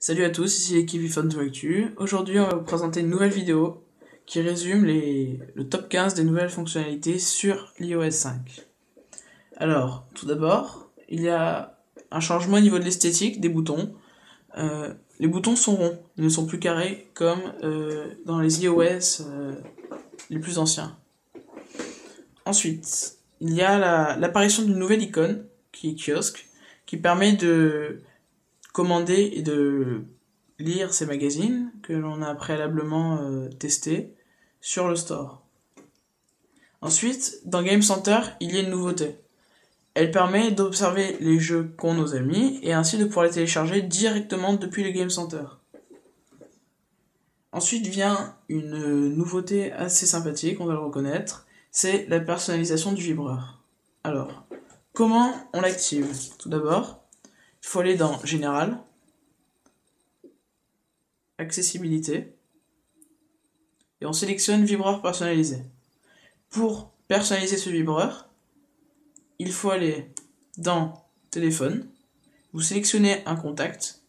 Salut à tous, ici l'équipe iPhone2Actu. Aujourd'hui, on va vous présenter une nouvelle vidéo qui résume le top 15 des nouvelles fonctionnalités sur l'iOS 5. Alors, tout d'abord, il y a un changement au niveau de l'esthétique des boutons. Les boutons sont ronds, ils ne sont plus carrés comme dans les iOS les plus anciens. Ensuite, il y a l'apparition d'une nouvelle icône, qui est kiosque, qui permet de commander et de lire ces magazines que l'on a préalablement testés sur le store. Ensuite, dans Game Center, il y a une nouveauté. Elle permet d'observer les jeux qu'ont nos amis et ainsi de pouvoir les télécharger directement depuis le Game Center. Ensuite vient une nouveauté assez sympathique, on va le reconnaître, c'est la personnalisation du vibreur. Alors, comment on l'active? Tout d'abord, il faut aller dans Général, Accessibilité, et on sélectionne Vibreur personnalisé. Pour personnaliser ce vibreur, il faut aller dans Téléphone, vous sélectionnez un contact,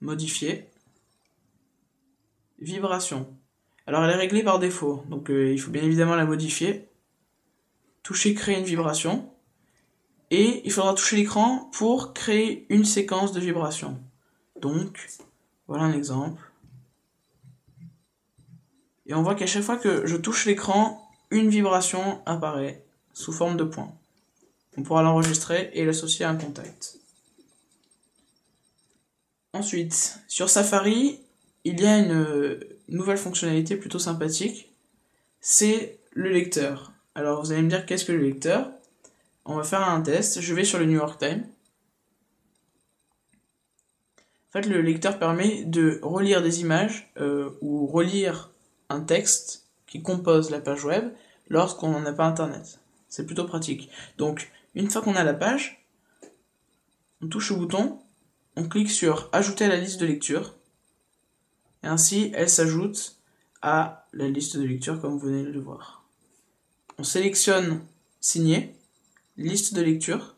Modifier, Vibration. Alors elle est réglée par défaut, donc il faut bien évidemment la modifier. Toucher Créer une vibration, et il faudra toucher l'écran pour créer une séquence de vibrations. Donc, voilà un exemple. Et on voit qu'à chaque fois que je touche l'écran, une vibration apparaît sous forme de point. On pourra l'enregistrer et l'associer à un contact. Ensuite, sur Safari, il y a une nouvelle fonctionnalité plutôt sympathique, c'est le lecteur. Alors vous allez me dire qu'est-ce que le lecteur? On va faire un test, je vais sur le New York Times. En fait, le lecteur permet de relire des images ou relire un texte qui compose la page web lorsqu'on n'en a pas internet. C'est plutôt pratique. Donc, une fois qu'on a la page, on touche au bouton, on clique sur Ajouter à la liste de lecture, et ainsi elle s'ajoute à la liste de lecture comme vous venez de le voir. On sélectionne Signer, liste de lecture,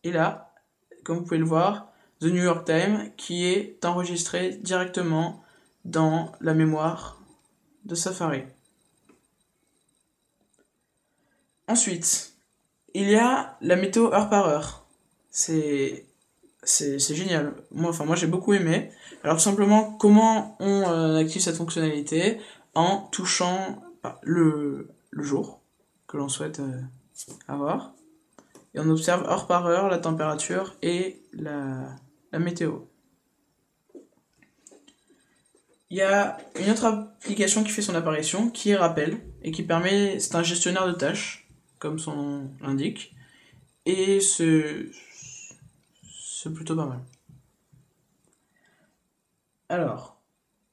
et là, comme vous pouvez le voir, The New York Times qui est enregistré directement dans la mémoire de Safari. Ensuite, il y a la météo heure par heure. C'est génial. Moi j'ai beaucoup aimé. Alors tout simplement, comment on active cette fonctionnalité? En touchant le jour que l'on souhaite avoir. Et on observe heure par heure la température et la météo. Il y a une autre application qui fait son apparition, qui est Rappel, et qui permet, c'est un gestionnaire de tâches, comme son nom l'indique, et c'est plutôt pas mal. Alors,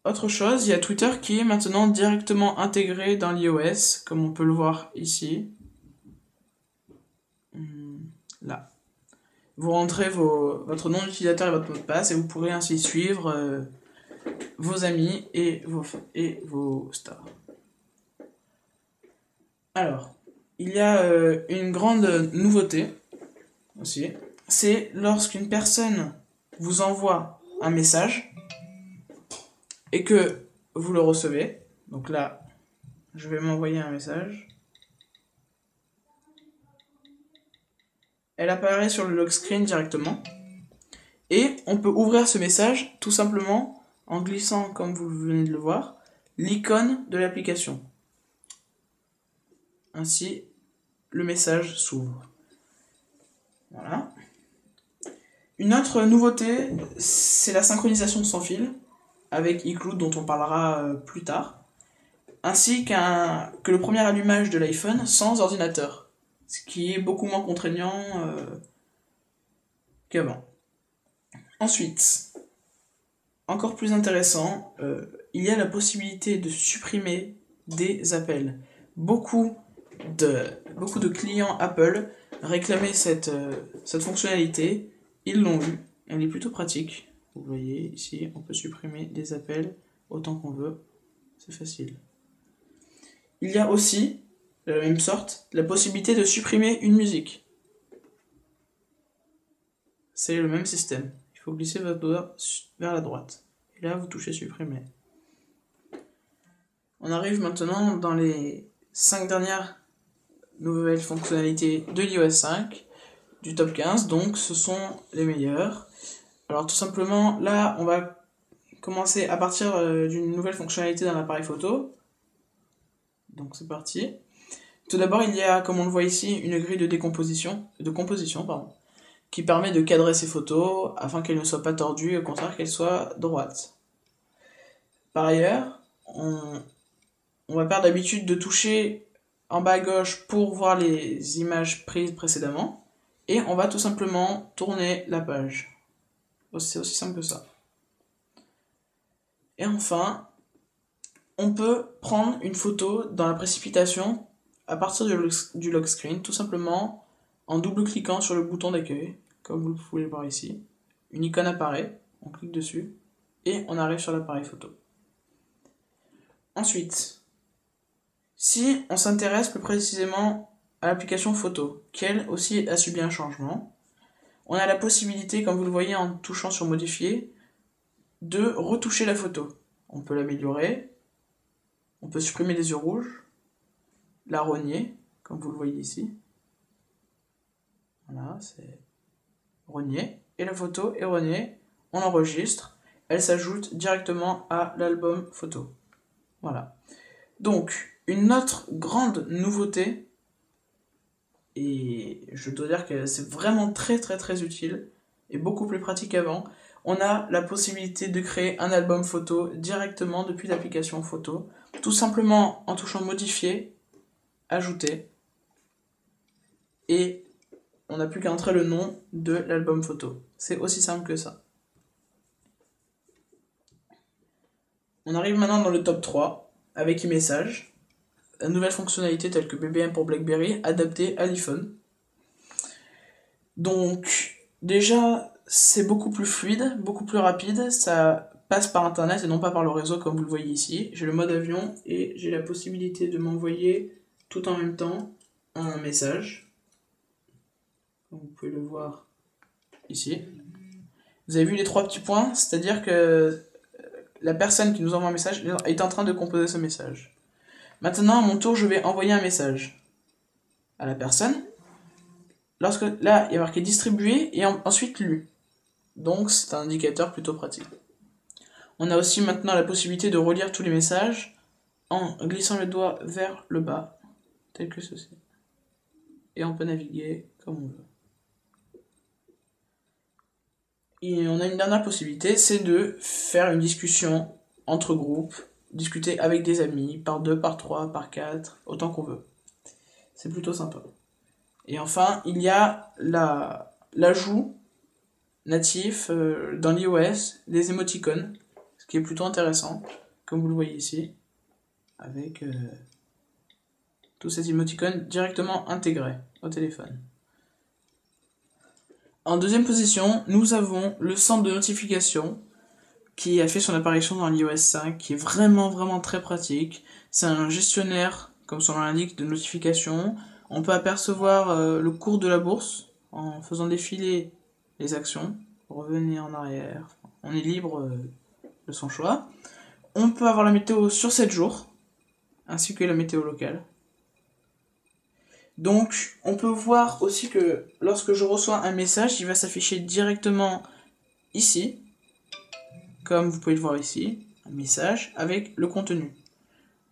autre chose, il y a Twitter qui est maintenant directement intégré dans l'iOS, comme on peut le voir ici. Là. Vous rentrez votre nom d'utilisateur et votre mot de passe, et vous pourrez ainsi suivre vos amis et vos stars. Alors, il y a une grande nouveauté aussi, c'est lorsqu'une personne vous envoie un message et que vous le recevez. Donc là, je vais m'envoyer un message. Elle apparaît sur le lock screen directement. Et on peut ouvrir ce message tout simplement en glissant, comme vous venez de le voir, l'icône de l'application. Ainsi, le message s'ouvre. Voilà. Une autre nouveauté, c'est la synchronisation sans fil avec iCloud dont on parlera plus tard, ainsi que le premier allumage de l'iPhone sans ordinateur, ce qui est beaucoup moins contraignant qu'avant. Ensuite, encore plus intéressant, il y a la possibilité de supprimer des appels. Beaucoup de clients Apple réclamaient cette fonctionnalité, ils l'ont eu, elle est plutôt pratique. Vous voyez ici, on peut supprimer des appels autant qu'on veut, c'est facile. Il y a aussi, de la même sorte, la possibilité de supprimer une musique. c'est le même système. Il faut glisser votre doigt vers la droite. Et là, vous touchez supprimer. On arrive maintenant dans les 5 dernières nouvelles fonctionnalités de l'iOS 5, du top 15, donc ce sont les meilleures. Alors tout simplement, là, on va commencer à partir d'une nouvelle fonctionnalité dans l'appareil photo. Donc c'est parti. Tout d'abord, il y a, comme on le voit ici, une grille de composition, qui permet de cadrer ces photos afin qu'elles ne soient pas tordues et au contraire qu'elles soient droites. Par ailleurs, on va faire d'habitude de toucher en bas à gauche pour voir les images prises précédemment et on va tout simplement tourner la page. C'est aussi simple que ça. Et enfin, on peut prendre une photo dans la précipitation à partir du lock screen, tout simplement en double-cliquant sur le bouton d'accueil, comme vous pouvez le voir ici. Une icône apparaît, on clique dessus, et on arrive sur l'appareil photo. Ensuite, si on s'intéresse plus précisément à l'application photo, qui elle aussi a subi un changement, on a la possibilité, comme vous le voyez en touchant sur modifier, de retoucher la photo. On peut l'améliorer, on peut supprimer les yeux rouges, la rogner, comme vous le voyez ici. Voilà, c'est rogner, et la photo est rognée, on enregistre, elle s'ajoute directement à l'album photo. Voilà. Donc, une autre grande nouveauté, et je dois dire que c'est vraiment très utile, et beaucoup plus pratique qu'avant, on a la possibilité de créer un album photo directement depuis l'application photo, tout simplement en touchant modifier, ajouter, et on n'a plus qu'à entrer le nom de l'album photo. C'est aussi simple que ça. On arrive maintenant dans le top 3 avec e-message. Une nouvelle fonctionnalité telle que BBM pour BlackBerry adaptée à l'iPhone. Donc déjà c'est beaucoup plus fluide, beaucoup plus rapide, ça passe par internet et non pas par le réseau comme vous le voyez ici. J'ai le mode avion et j'ai la possibilité de m'envoyer tout en même temps un message. Comme vous pouvez le voir ici. Vous avez vu les 3 petits points, c'est-à-dire que la personne qui nous envoie un message est en train de composer ce message. Maintenant, à mon tour, je vais envoyer un message à la personne. Lorsque là, il y a marqué distribuer et ensuite lu. Donc, c'est un indicateur plutôt pratique. On a aussi maintenant la possibilité de relire tous les messages en glissant le doigt vers le bas, tel que ceci. Et on peut naviguer comme on veut. Et on a une dernière possibilité, c'est de faire une discussion entre groupes, discuter avec des amis, par 2, par 3, par 4, autant qu'on veut. C'est plutôt sympa. Et enfin, il y a l'ajout natif dans l'iOS des émoticônes, ce qui est plutôt intéressant, comme vous le voyez ici, avec tous ces émoticônes directement intégrés au téléphone. En deuxième position, nous avons le centre de notification qui a fait son apparition dans l'iOS 5, qui est vraiment très pratique. C'est un gestionnaire, comme son nom l'indique, de notifications. On peut apercevoir le cours de la bourse en faisant défiler les actions, revenir en arrière. On est libre de son choix. On peut avoir la météo sur 7 jours, ainsi que la météo locale. Donc, on peut voir aussi que lorsque je reçois un message, il va s'afficher directement ici, comme vous pouvez le voir ici, un message avec le contenu.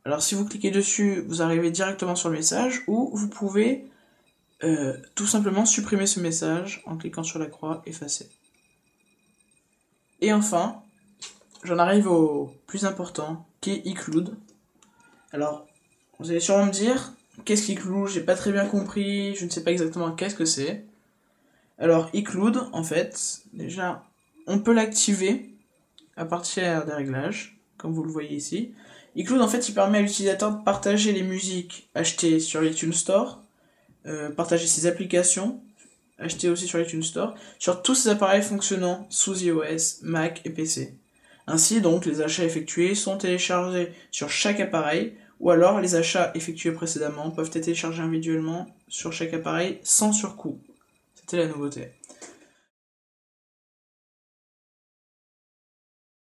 Alors, si vous cliquez dessus, vous arrivez directement sur le message, ou vous pouvez tout simplement supprimer ce message en cliquant sur la croix effacer. Et enfin, j'en arrive au plus important, qui est iCloud. Alors, vous allez sûrement me dire, qu'est-ce qu'iCloud? J'ai pas très bien compris, je ne sais pas exactement qu'est-ce que c'est. Alors, iCloud, en fait, déjà, on peut l'activer à partir des réglages, comme vous le voyez ici. iCloud, en fait, il permet à l'utilisateur de partager les musiques achetées sur l'iTunes Store, partager ses applications, achetées aussi sur l'iTunes Store, sur tous ses appareils fonctionnant sous iOS, Mac et PC. Ainsi, donc, les achats effectués sont téléchargés sur chaque appareil, ou alors les achats effectués précédemment peuvent être téléchargés individuellement sur chaque appareil sans surcoût. C'était la nouveauté.